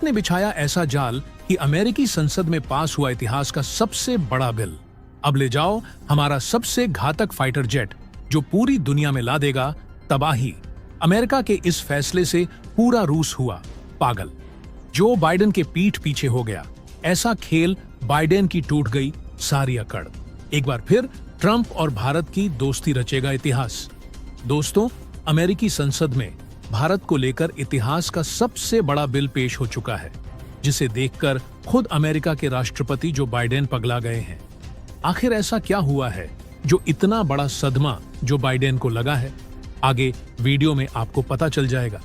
ने बिछाया ऐसा जाल कि अमेरिकी संसद में पास हुआ इतिहास का सबसे बड़ा बिल। अब ले जाओ हमारा सबसे घातक फाइटर जेट, जो पूरी दुनिया में ला देगा तबाही। अमेरिका के इस फैसले से पूरा रूस हुआ पागल। जो बाइडेन के पीठ पीछे हो गया। ऐसा खेल बाइडेन की टूट गई सारी अकड़। एक बार फिर ट्रंप और भारत की दोस्ती रचेगा इतिहास। दोस्तों, अमेरिकी संसद में भारत को लेकर इतिहास का सबसे बड़ा बिल पेश हो चुका है, जिसे देखकर खुद अमेरिका के राष्ट्रपति जो बाइडेन पगला गए हैं। आखिर ऐसा क्या हुआ है जो इतना बड़ा सदमा जो बाइडेन को लगा है? आगे वीडियो में आपको पता चल जाएगा।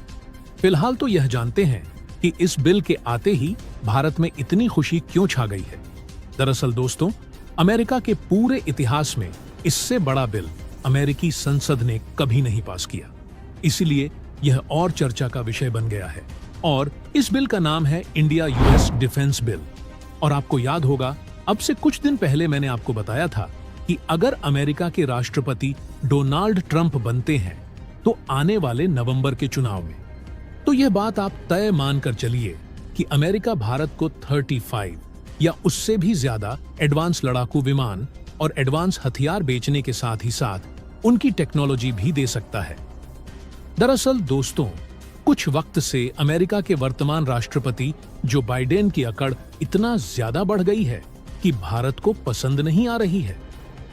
फिलहाल तो यह जानते हैं कि इस बिल के आते ही भारत में इतनी खुशी क्यों छा गई है। दरअसल दोस्तों, अमेरिका के पूरे इतिहास में इससे बड़ा बिल अमेरिकी संसद ने कभी नहीं पास किया। इसीलिए यह और चर्चा का विषय बन गया है। और इस बिल का नाम है इंडिया यूएस डिफेंस बिल। और आपको याद होगा, अब से कुछ दिन पहले मैंने आपको बताया था कि अगर अमेरिका के राष्ट्रपति डोनाल्ड ट्रंप बनते हैं तो आने वाले नवंबर के चुनाव में, तो यह बात आप तय मानकर चलिए कि अमेरिका भारत को 35 या उससे भी ज्यादा एडवांस लड़ाकू विमान और एडवांस हथियार बेचने के साथ ही साथ उनकी टेक्नोलॉजी भी दे सकता है। दरअसल दोस्तों, कुछ वक्त से अमेरिका के वर्तमान राष्ट्रपति जो बाइडेन की अकड़ इतना ज्यादा बढ़ गई है कि भारत को पसंद नहीं आ रही है।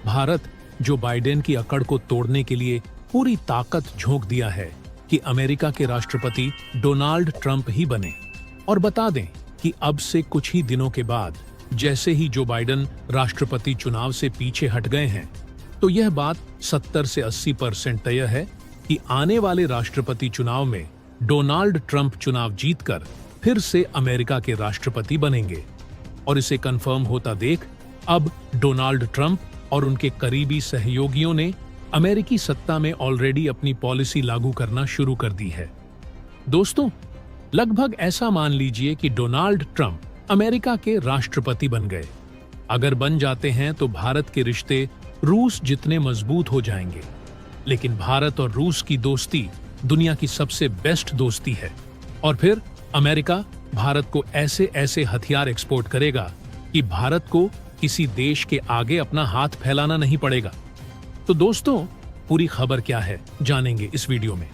भारत जो बाइडेन की अकड़ को तोड़ने के लिए पूरी ताकत झोंक दिया है कि अमेरिका के राष्ट्रपति डोनाल्ड ट्रंप ही बने। और बता दें कि अब से कुछ ही दिनों के बाद जैसे ही जो बाइडेन राष्ट्रपति चुनाव से पीछे हट गए हैं, तो यह बात 70 से 80% तय है कि आने वाले राष्ट्रपति चुनाव में डोनाल्ड ट्रंप चुनाव जीतकर फिर से अमेरिका के राष्ट्रपति बनेंगे। और इसे कंफर्म होता देख अब डोनाल्ड ट्रंप और उनके करीबी सहयोगियों ने अमेरिकी सत्ता में ऑलरेडी अपनी पॉलिसी लागू करना शुरू कर दी है। दोस्तों, लगभग ऐसा मान लीजिए कि डोनाल्ड ट्रंप अमेरिका के राष्ट्रपति बन गए। अगर बन जाते हैं तो भारत के रिश्ते रूस जितने मजबूत हो जाएंगे। लेकिन भारत और रूस की दोस्ती दुनिया की सबसे बेस्ट दोस्ती है। और फिर अमेरिका भारत को ऐसे ऐसे हथियार एक्सपोर्ट करेगा कि भारत को किसी देश के आगे अपना हाथ फैलाना नहीं पड़ेगा। तो दोस्तों, पूरी खबर क्या है जानेंगे इस वीडियो में।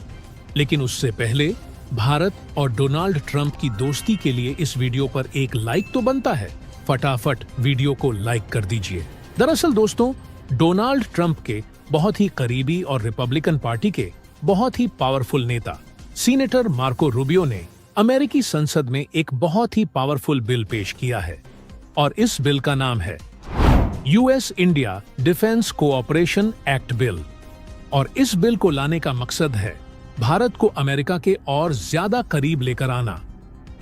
लेकिन उससे पहले भारत और डोनाल्ड ट्रंप की दोस्ती के लिए इस वीडियो पर एक लाइक तो बनता है। फटाफट वीडियो को लाइक कर दीजिए। दरअसल दोस्तों, डोनाल्ड ट्रंप के बहुत ही करीबी और रिपब्लिकन पार्टी के बहुत ही पावरफुल नेता सीनेटर मार्को रूबियो ने अमेरिकी संसद में एक बहुत ही पावरफुल बिल पेश किया है। और इस बिल का नाम है US India defence cooperation act bill. और इस बिल को लाने का मकसद है भारत को अमेरिका के और ज्यादा करीब लेकर आना।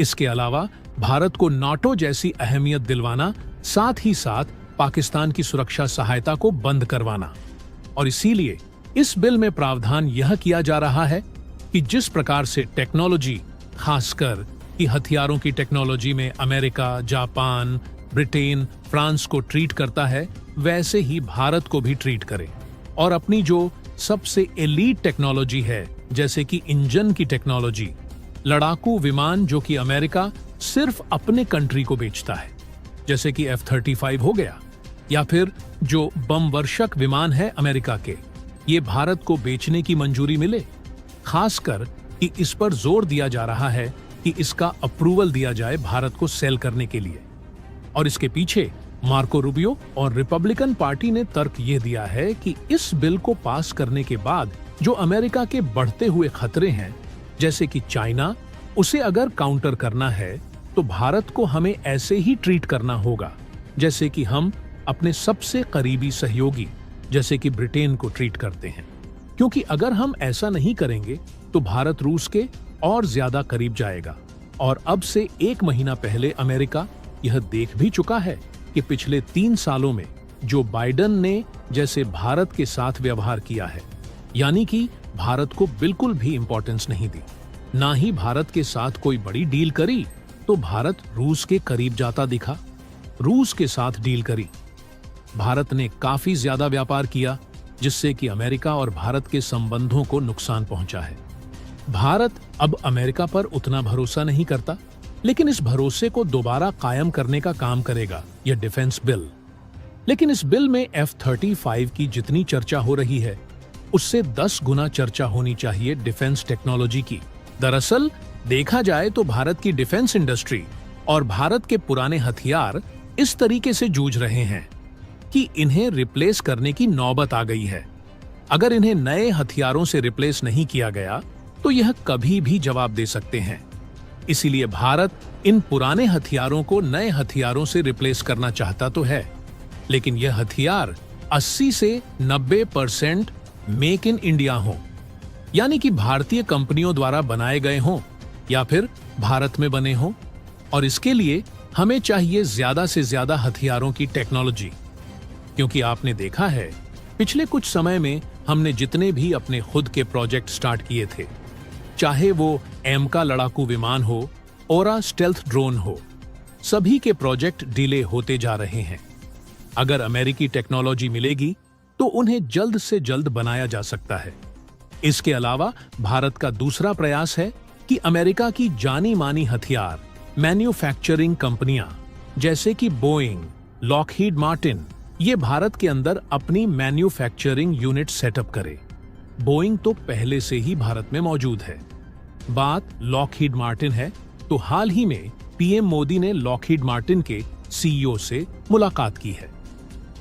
इसके अलावा भारत को नाटो जैसी अहमियत दिलवाना, साथ ही साथ पाकिस्तान की सुरक्षा सहायता को बंद करवाना। और इसीलिए इस बिल में प्रावधान यह किया जा रहा है कि जिस प्रकार से टेक्नोलॉजी, खासकर कि हथियारों की टेक्नोलॉजी में अमेरिका, जापान, ब्रिटेन, फ्रांस को ट्रीट करता है, वैसे ही भारत को भी ट्रीट करे। और अपनी जो सबसे एलीट टेक्नोलॉजी है, जैसे कि इंजन की टेक्नोलॉजी, लड़ाकू विमान जो कि अमेरिका सिर्फ अपने कंट्री को बेचता है, जैसे कि F-35 हो गया, या फिर जो बम वर्षक विमान है अमेरिका के, ये भारत को बेचने की मंजूरी मिले। खासकर कि इस पर जोर दिया जा रहा है कि इसका अप्रूवल दिया जाए भारत को सेल करने के लिए। और इसके पीछे मार्को रूबियो और रिपब्लिकन पार्टी ने तर्क यह दिया है कि इस बिल को पास करने के बाद जो अमेरिका के बढ़ते हुए खतरे हैं, जैसे कि चाइना, उसे अगर काउंटर करना है तो भारत को हमें ऐसे ही ट्रीट करना होगा जैसे कि हम अपने सबसे करीबी सहयोगी जैसे कि ब्रिटेन को ट्रीट करते हैं। क्योंकि अगर हम ऐसा नहीं करेंगे तो भारत रूस के और ज्यादा करीब जाएगा। और अब से 1 महीना पहले अमेरिका यह देख भी चुका है कि पिछले 3 सालों में जो बाइडेन ने जैसे भारत के साथ व्यवहार किया है, यानी कि भारत को बिल्कुल भी इंपॉर्टेंस नहीं दी, ना ही भारत के साथ कोई बड़ी डील करी, तो भारत रूस के करीब जाता दिखा। रूस के साथ डील करी, भारत ने काफी ज्यादा व्यापार किया, जिससे कि अमेरिका और भारत के संबंधों को नुकसान पहुंचा है। भारत अब अमेरिका पर उतना भरोसा नहीं करता, लेकिन इस भरोसे को दोबारा कायम करने का काम करेगा यह डिफेंस बिल। लेकिन इस बिल में F-35 की जितनी चर्चा हो रही है उससे 10 गुना चर्चा होनी चाहिए डिफेंस टेक्नोलॉजी की। दरअसल देखा जाए तो भारत की डिफेंस इंडस्ट्री और भारत के पुराने हथियार इस तरीके से जूझ रहे हैं कि इन्हें रिप्लेस करने की नौबत आ गई है। अगर इन्हें नए हथियारों से रिप्लेस नहीं किया गया तो यह कभी भी जवाब दे सकते हैं। इसीलिए भारत इन पुराने हथियारों को नए हथियारों से रिप्लेस करना चाहता तो है, लेकिन यह हथियार 80 से 90% मेक इन इंडिया हो, यानी कि भारतीय कंपनियों द्वारा बनाए गए हों या फिर भारत में बने हों। और इसके लिए हमें चाहिए ज्यादा से ज्यादा हथियारों की टेक्नोलॉजी, क्योंकि आपने देखा है पिछले कुछ समय में हमने जितने भी अपने खुद के प्रोजेक्ट स्टार्ट किए थे, चाहे वो एमका लड़ाकू विमान हो, ओरा स्टेल्थ ड्रोन हो, सभी के प्रोजेक्ट डिले होते जा रहे हैं। अगर अमेरिकी टेक्नोलॉजी मिलेगी तो उन्हें जल्द से जल्द बनाया जा सकता है। इसके अलावा भारत का दूसरा प्रयास है कि अमेरिका की जानी मानी हथियार मैन्युफैक्चरिंग कंपनियां जैसे कि बोइंग, लॉकहीड मार्टिन, ये भारत के अंदर अपनी मैन्युफैक्चरिंग यूनिट सेटअप करे। बोइंग तो पहले से ही भारत में मौजूद है। बात लॉकहीड मार्टिन है तो हाल ही में पीएम मोदी ने लॉकहीड मार्टिन के सीईओ से मुलाकात की है।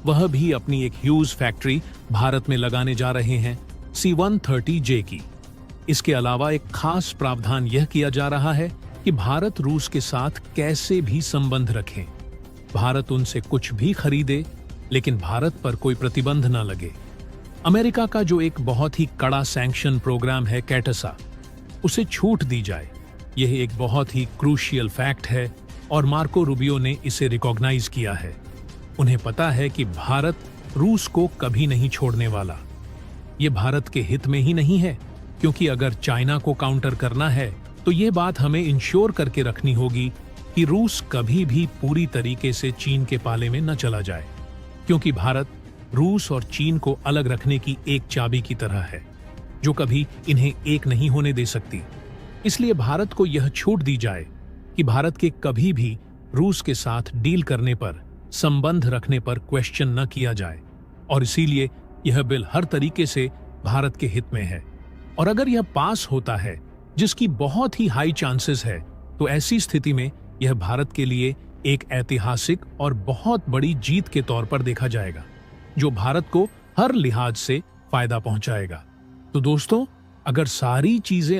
वह भी अपनी एक ह्यूज फैक्ट्री भारत में लगाने जा रहे हैं, C-130J की। इसके अलावा एक खास प्रावधान यह किया जा रहा है कि भारत रूस के साथ कैसे भी संबंध रखें। भारत उनसे कुछ भी खरीदे लेकिन भारत पर कोई प्रतिबंध न लगे। अमेरिका का जो एक बहुत ही कड़ा सैंक्शन प्रोग्राम है कैटसा, उसे छूट दी जाए। यह एक बहुत ही क्रूशियल फैक्ट है और मार्को रूबियो ने इसे रिकॉग्नाइज किया है। उन्हें पता है कि भारत रूस को कभी नहीं छोड़ने वाला। ये भारत के हित में ही नहीं है, क्योंकि अगर चाइना को काउंटर करना है तो ये बात हमें इंश्योर करके रखनी होगी कि रूस कभी भी पूरी तरीके से चीन के पाले में न चला जाए, क्योंकि भारत रूस और चीन को अलग रखने की एक चाबी की तरह है जो कभी इन्हें एक नहीं होने दे सकती। इसलिए भारत को यह छूट दी जाए कि भारत के कभी भी रूस के साथ डील करने पर, संबंध रखने पर क्वेश्चन न किया जाए। और इसीलिए यह बिल हर तरीके से भारत के हित में है। और अगर यह पास होता है, जिसकी बहुत ही हाई चांसेस है, तो ऐसी स्थिति में यह भारत के लिए एक ऐतिहासिक और बहुत बड़ी जीत के तौर पर देखा जाएगा, जो भारत को हर लिहाज से फायदा पहुंचाएगा। तो दोस्तों, अगर सारी चीजें